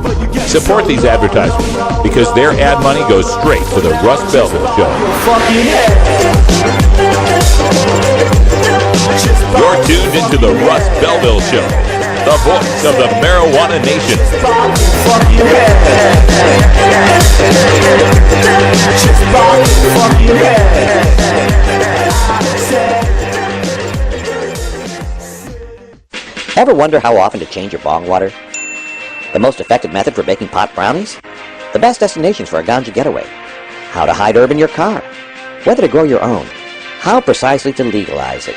A: Support these advertisements because their ad money goes straight to the Russ Belville Show. You're tuned into the Russ Belville Show, the voice of the marijuana nation.
P: Ever wonder how often to change your bong water? The most effective method for baking pot brownies? The best destinations for a ganja getaway? How to hide herb in your car? Whether to grow your own? How precisely to legalize it?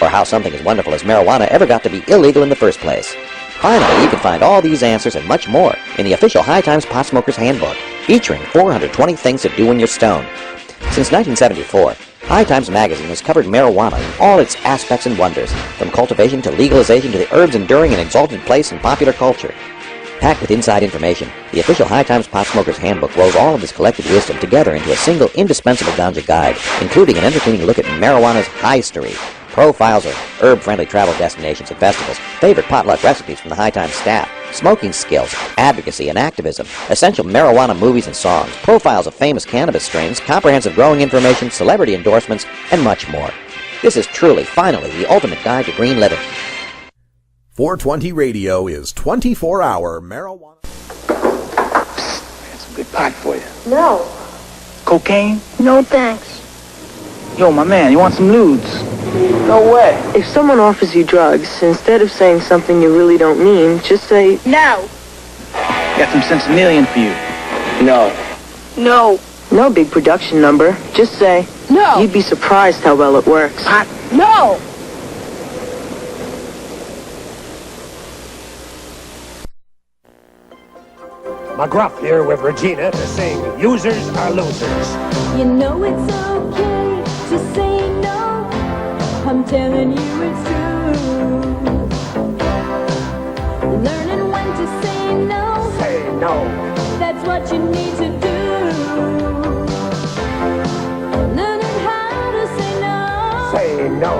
P: Or how something as wonderful as marijuana ever got to be illegal in the first place? Finally, you can find all these answers and much more in the official High Times Pot Smoker's Handbook, featuring 420 things to do when you're stoned. Since 1974, High Times magazine has covered marijuana in all its aspects and wonders, from cultivation to legalization to the herb's enduring and exalted place in popular culture. Packed with inside information, the official High Times Pot Smoker's Handbook rolls all of this collected wisdom together into a single indispensable ganja guide, including an entertaining look at marijuana's history, profiles of herb-friendly travel destinations and festivals, favorite potluck recipes from the High Times staff, smoking skills, advocacy and activism, essential marijuana movies and songs, profiles of famous cannabis strains, comprehensive growing information, celebrity endorsements, and much more. This is truly, finally, the ultimate guide to green living.
H: 420 Radio is 24-hour marijuana.
Q: That's some good pot for you.
R: No.
Q: Cocaine?
R: No, thanks.
Q: Yo, my man, you want some nudes?
R: No way. If someone offers you drugs, instead of saying something you really don't mean, just say, no.
Q: Got some centennial for you.
R: No. No. No big production number. Just say, no. You'd be surprised how well it works.
Q: Pot?
R: No.
S: McGruff here with Regina to sing Users Are Losers.
B: You know it's okay to say no. I'm telling you it's true. Learning when to say no.
S: Say no.
B: That's what you need to do. Learning how to say no.
S: Say no.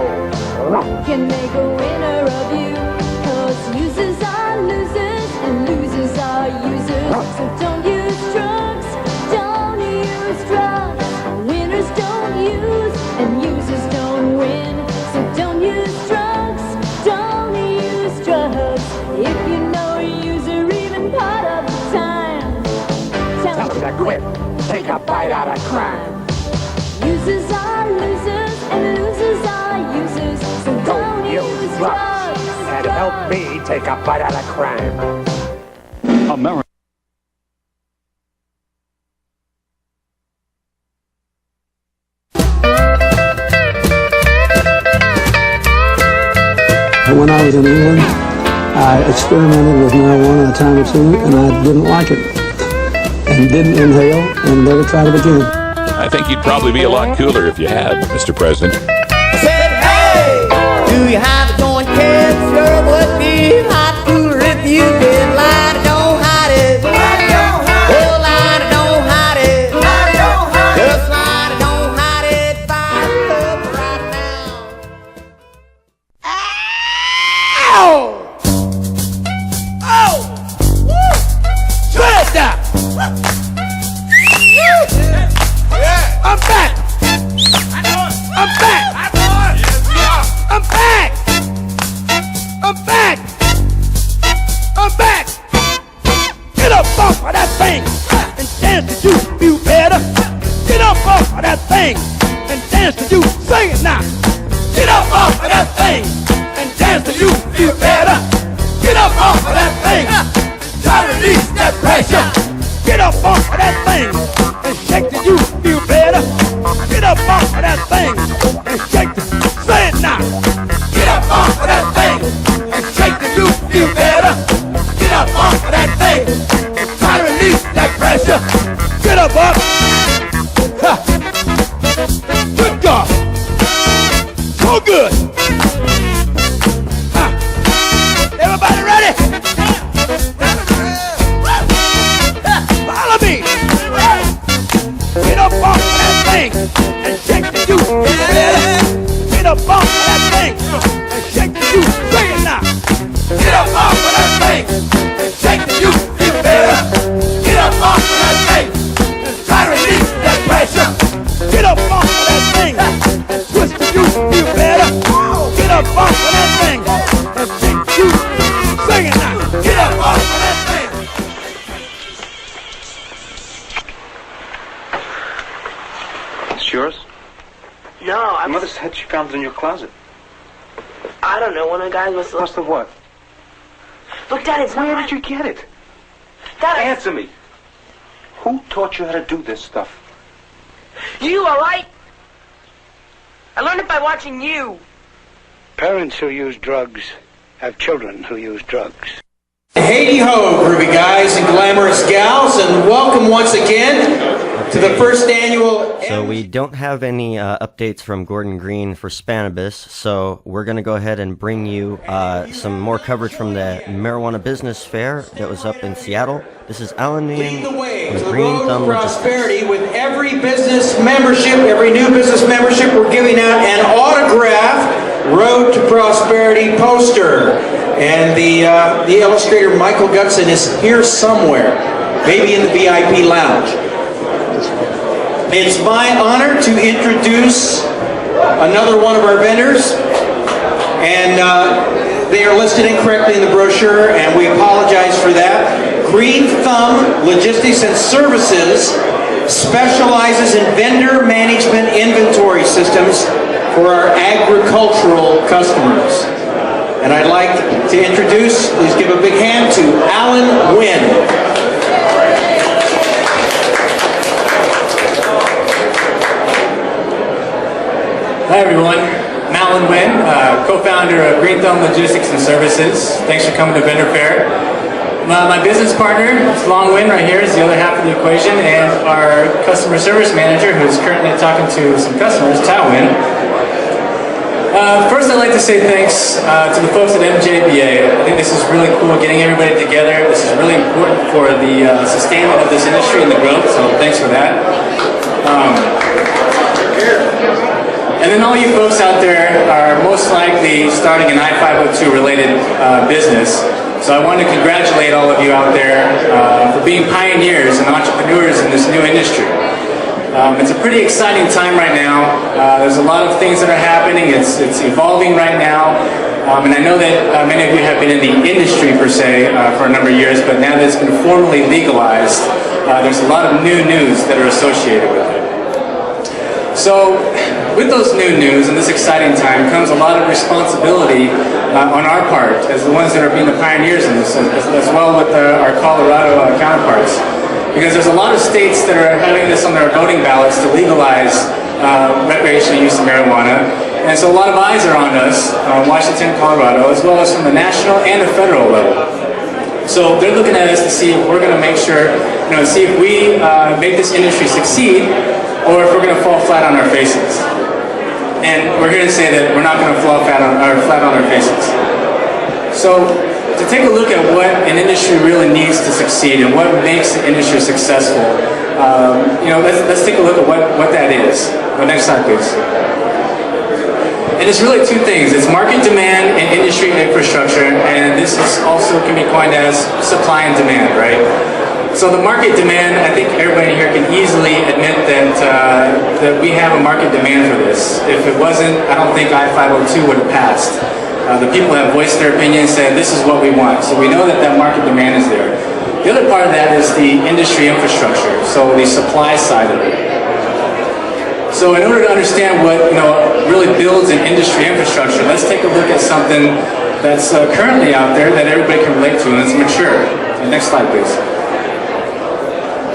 B: Can make a winner of you. 'Cause users are losers and losers are users. So don't use drugs. Don't use drugs. Winners don't use and users don't win. So don't use drugs. Don't use drugs. If you know a user even part of the time, tell them
S: to quit. Take a bite out of crime.
B: Users are losers and losers are users. So don't use drugs.
S: And help me take a bite out of crime.
L: America.
T: When I was in England, I experimented with marijuana a time or two, and I didn't like it, and didn't inhale, and never tried it again.
A: I think you'd probably be a lot cooler if you had, Mr. President.
K: Said, hey, do you have a joint, kid? Sure would be a lot cooler if you did. Lie, don't hide it. Lie, don't hide it. Oh, lie, don't hide it. Lie, don't hide it. Just lie, don't hide it. Fire up right now. Ow! Oh! Woo! Shred that! Yeah. I'm back! I know it! I'm back! I know it! Yes, yeah. I'm back! I'm back! I'm back! Get up off of that thing and dance to you feel better. Get up off of that thing and dance to you. Sing it now! Get up off of that thing and dance to you feel better. Get up off of that thing. Try to release that pressure. Get up off of that thing and shake till you feel better. Get up off of that thing and shake till, say it now. Get up off of that thing and shake till you feel better. Get up off of that thing and try to release that pressure. Get up off. Ha. Good God. So good. Ha. Everybody ready? Follow me.
U: yours?
V: No,
U: Your mother said she found it in your closet.
V: I don't know. One of the guys must
U: Must have what?
V: Look, Dad, it's
U: Where
V: not
U: did you get it?
V: Dad,
U: Answer me. Who taught you how to do this stuff?
V: You, all right? I learned it by watching you.
S: Parents who use drugs have children who use drugs.
W: Hey ho, groovy guys and glamorous gals, and welcome once again to the first annual...
X: So we don't have any updates from Gordon Green for Spanibus, so we're going to go ahead and bring you some more coverage from the Marijuana Business Fair that was up in Seattle. This is Alan Nguyen with Green Thumb Logistics.
W: Prosperity with every business membership, every new business membership, we're giving out an autographed Road to Prosperity poster. And the illustrator Michael Gutson is here somewhere, maybe in the VIP lounge. It's my honor to introduce another one of our vendors, and they are listed incorrectly in the brochure, and we apologize for that. Green Thumb Logistics and Services specializes in vendor management inventory systems for our agricultural customers. And I'd like to introduce, please give a big hand to Alan Nguyen.
Y: Hi everyone, I'm Alan Nguyen, co-founder of Green Thumb Logistics and Services. Thanks for coming to Vendor Fair. My business partner, Long Nguyen, right here, is the other half of the equation, and our customer service manager, who's currently talking to some customers, Tao Nguyen. First, I'd like to say thanks to the folks at MJBA. I think this is really cool, getting everybody together. This is really important for the sustainment of this industry and the growth, so thanks for that. And then all you folks out there are most likely starting an I-502 related business. So I want to congratulate all of you out there for being pioneers and entrepreneurs in this new industry. It's a pretty exciting time right now. There's a lot of things that are happening. It's evolving right now. And I know that many of you have been in the industry per se for a number of years, but now that it's been formally legalized, there's a lot of new news that are associated with it. So with those new news and this exciting time comes a lot of responsibility on our part as the ones that are being the pioneers in this, as well with our Colorado counterparts. Because there's a lot of states that are having this on their voting ballots to legalize recreational use of marijuana. And so a lot of eyes are on us, Washington, Colorado, as well as from the national and the federal level. So they're looking at us to see if we're going to make sure, see if we make this industry succeed, or if we're going to fall flat on our faces. And we're here to say that we're not going to fall flat on our faces. So to take a look at what an industry really needs to succeed and what makes the industry successful, let's take a look at what that is. The next slide, please. And it's really two things. It's market demand and industry infrastructure, and this is also can be coined as supply and demand, right? So the market demand, I think everybody here can easily admit that we have a market demand for this. If it wasn't, I don't think I-502 would have passed. The people have voiced their opinion and said, this is what we want. So we know that market demand is there. The other part of that is the industry infrastructure, so the supply side of it. So in order to understand what really builds an industry infrastructure, let's take a look at something that's currently out there that everybody can relate to, and it's mature. Next slide, please.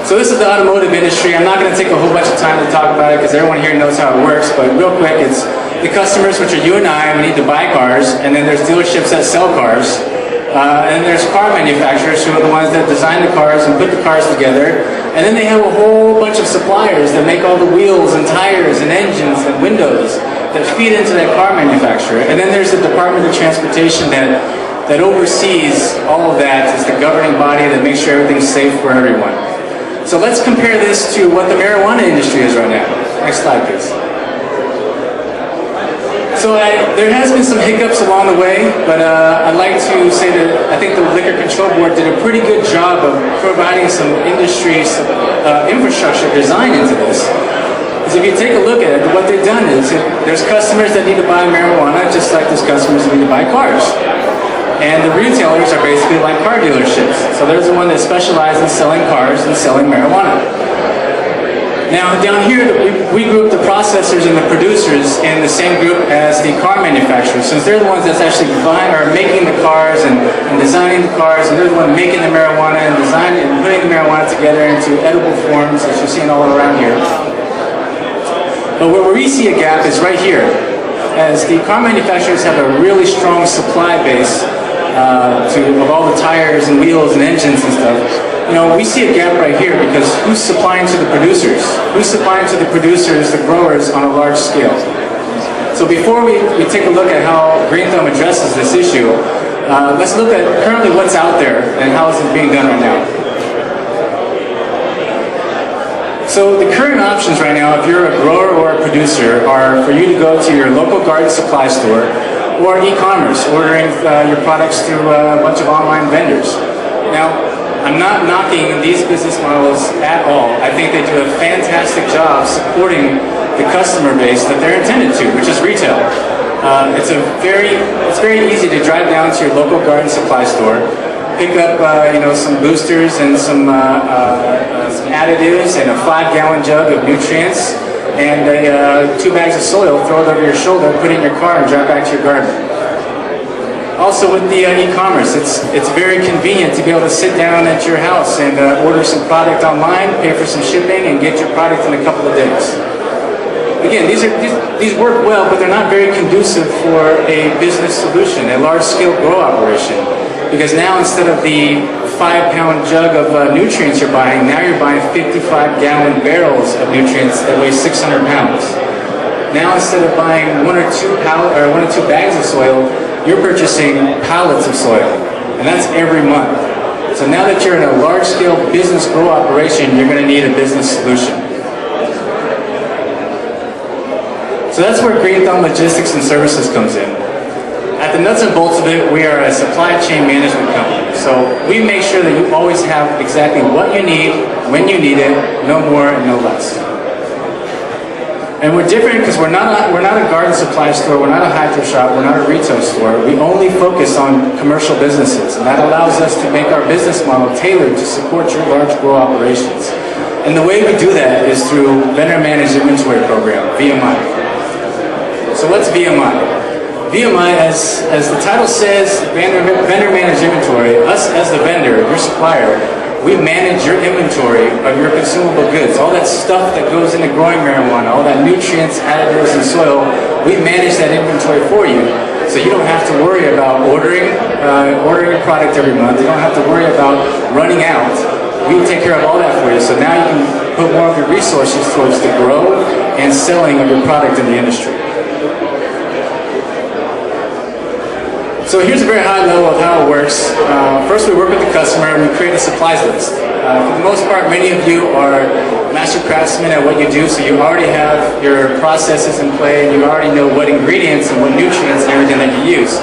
Y: So this is the automotive industry. I'm not going to take a whole bunch of time to talk about it because everyone here knows how it works, but real quick, it's the customers, which are you and I, we need to buy cars, and then there's dealerships that sell cars, and there's car manufacturers who are the ones that design the cars and put the cars together, and then they have a whole bunch of suppliers that make all the wheels and tires and engines and windows that feed into that car manufacturer, and then there's the Department of Transportation that oversees all of that. It's the governing body that makes sure everything's safe for everyone. So let's compare this to what the marijuana industry is right now. Next slide, please. So there has been some hiccups along the way, but I'd like to say that I think the Liquor Control Board did a pretty good job of providing some industry infrastructure design into this. Because if you take a look at it, what they've done is there's customers that need to buy marijuana just like there's customers that need to buy cars. And the retailers are basically like car dealerships. So there's the one that specializes in selling cars and selling marijuana. Now, down here, we group the processors and the producers in the same group as the car manufacturers, since they're the ones that's actually making the cars and designing the cars, and they're the one making the marijuana and designing and putting the marijuana together into edible forms that you're seeing all around here. But where we see a gap is right here, as the car manufacturers have a really strong supply base of all the tires and wheels and engines and stuff. You know, we see a gap right here because who's supplying to the producers? Who's supplying to the producers, the growers, on a large scale? So before we take a look at how Green Thumb addresses this issue, let's look at currently what's out there and how is it being done right now. So the current options right now, if you're a grower or a producer, are for you to go to your local garden supply store or e-commerce, ordering your products through a bunch of online vendors. Now, I'm not knocking these business models at all. I think they do a fantastic job supporting the customer base that they're intended to, which is retail. It's very easy to drive down to your local garden supply store, pick up some boosters and some additives and a 5-gallon jug of nutrients and 2 bags of soil, throw it over your shoulder, put it in your car, and drive back to your garden. Also with the e-commerce, it's very convenient to be able to sit down at your house and order some product online, pay for some shipping, and get your product in a couple of days. Again, these work well, but they're not very conducive for a business solution, a large-scale grow operation. Because now instead of the 5-pound jug of nutrients you're buying, now you're buying 55-gallon barrels of nutrients that weigh 600 pounds. Now instead of buying one or two bags of soil, you're purchasing pallets of soil, and that's every month. So now that you're in a large-scale business grow operation, you're going to need a business solution. So that's where Green Thumb Logistics and Services comes in. At the nuts and bolts of it, we are a supply chain management company. So we make sure that you always have exactly what you need, when you need it, no more and no less. And we're different because we're not a garden supply store, we're not a hydro shop, we're not a retail store. We only focus on commercial businesses, and that allows us to make our business model tailored to support your large grow operations. And the way we do that is through Vendor Managed Inventory Program, VMI. So what's VMI? VMI, as the title says, Vendor Managed Inventory, us as the vendor, your supplier, we manage your inventory of your consumable goods. All that stuff that goes into growing marijuana, all that nutrients, additives, and soil, we manage that inventory for you. So you don't have to worry about ordering a product every month. You don't have to worry about running out. We take care of all that for you. So now you can put more of your resources towards the grow and selling of your product in the industry. So here's a very high level of how it works. First, we work with the customer and we create a supplies list. For the most part, many of you are master craftsmen at what you do, so you already have your processes in play and you already know what ingredients and what nutrients and everything that you use.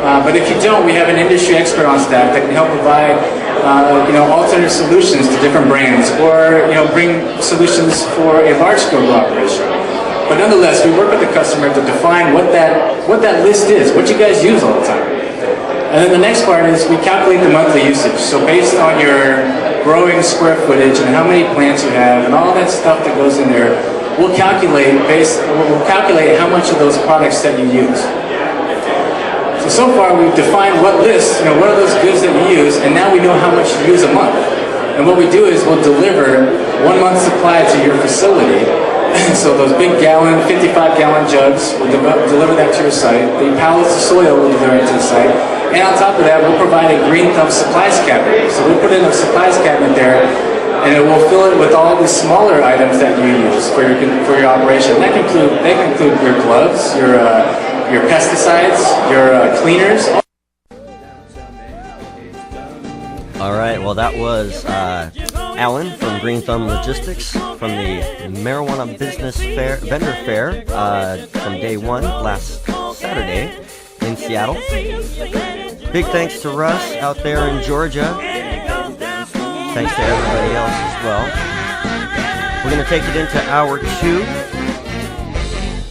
Y: But if you don't, we have an industry expert on staff that can help provide alternate solutions to different brands, or bring solutions for a large-scale operation. But nonetheless, we work with the customer to define what that list is, what you guys use all the time. And then the next part is we calculate the monthly usage. So based on your growing square footage and how many plants you have and all that stuff that goes in there, we'll calculate how much of those products that you use. So far we've defined what list, what are those goods that you use, and now we know how much you use a month. And what we do is we'll deliver 1 month's supply to your facility. So those big 55-gallon jugs, we'll deliver that to your site. The pallets of soil will deliver it to the site. And on top of that, we'll provide a Green Thumb supplies cabinet. So we'll put in a supplies cabinet there, and it will fill it with all the smaller items that you use for your operation. They can include your gloves, your pesticides, your cleaners.
X: All right, well, that was Alan from Green Thumb Logistics from the Marijuana Business Fair, Vendor Fair from day one last Saturday in Seattle. Big thanks to Russ out there in Georgia. Thanks to everybody else as well. We're going to take it into hour 2,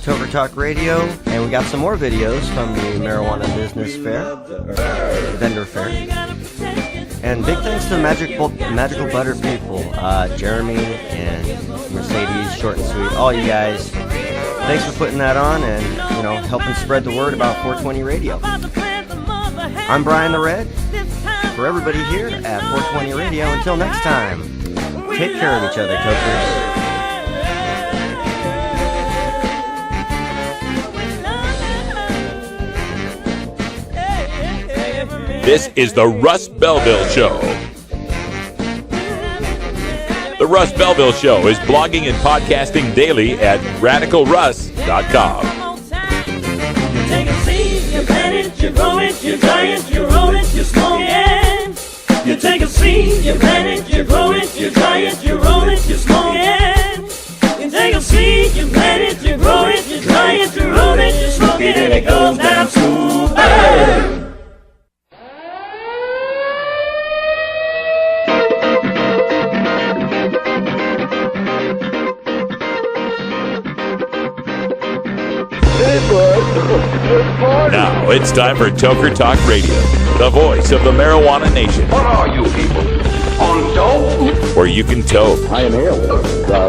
X: Toker Talk Radio, and we got some more videos from the Marijuana Business Fair, Vendor Fair. And big thanks to the Magical Butter people, Jeremy and Mercedes short and sweet. All you guys, thanks for putting that on and, you know, helping spread the word about 420 Radio. I'm Brian the Red. For everybody here at 420 Radio, until next time, take care of each other, tokers.
A: This is the Russ Belville Show. The Russ Belville Show is blogging and podcasting daily at radicalruss.com.
B: You take a seed, you plant it, you grow it, you dry it, you roll it, you smoke it. You take a seed, you plant it, you grow it, you dry it, you roll it, you smoke it. You take a seed, you plant it, you grow it, you dry it, you roll it, you smoke it, and it goes down smooth.
A: Now it's time for Toker Talk Radio, the voice of the marijuana nation.
U: What are you people? On dope?
A: Where you can toke.
T: I inhaled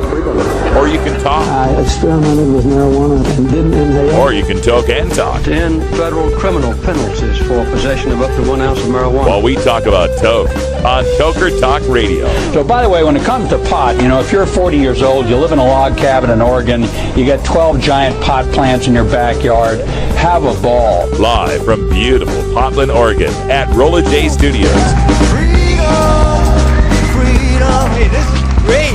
T: frequently.
A: Or you can talk.
T: I experimented with marijuana and didn't inhale.
A: Or you can toke and talk.
C: 10 federal criminal penalties for possession of up to 1 ounce of marijuana.
A: While we talk about toke on Toker Talk Radio.
D: So, by the way, when it comes to pot, you know, if you're 40 years old, you live in a log cabin in Oregon, you got 12 giant pot plants in your backyard, have a ball.
A: Live from beautiful Portland, Oregon at Rolla J Studios.
K: Hey, this is great.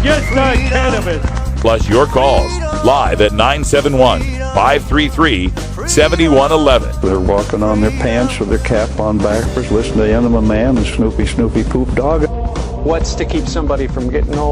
K: Just like cannabis.
A: Plus your calls live at 971-533-7111.
L: They're walking on their pants with their cap on backwards, listening to Enema Man and Snoopy Poop Dog.
C: What's to keep somebody from getting old?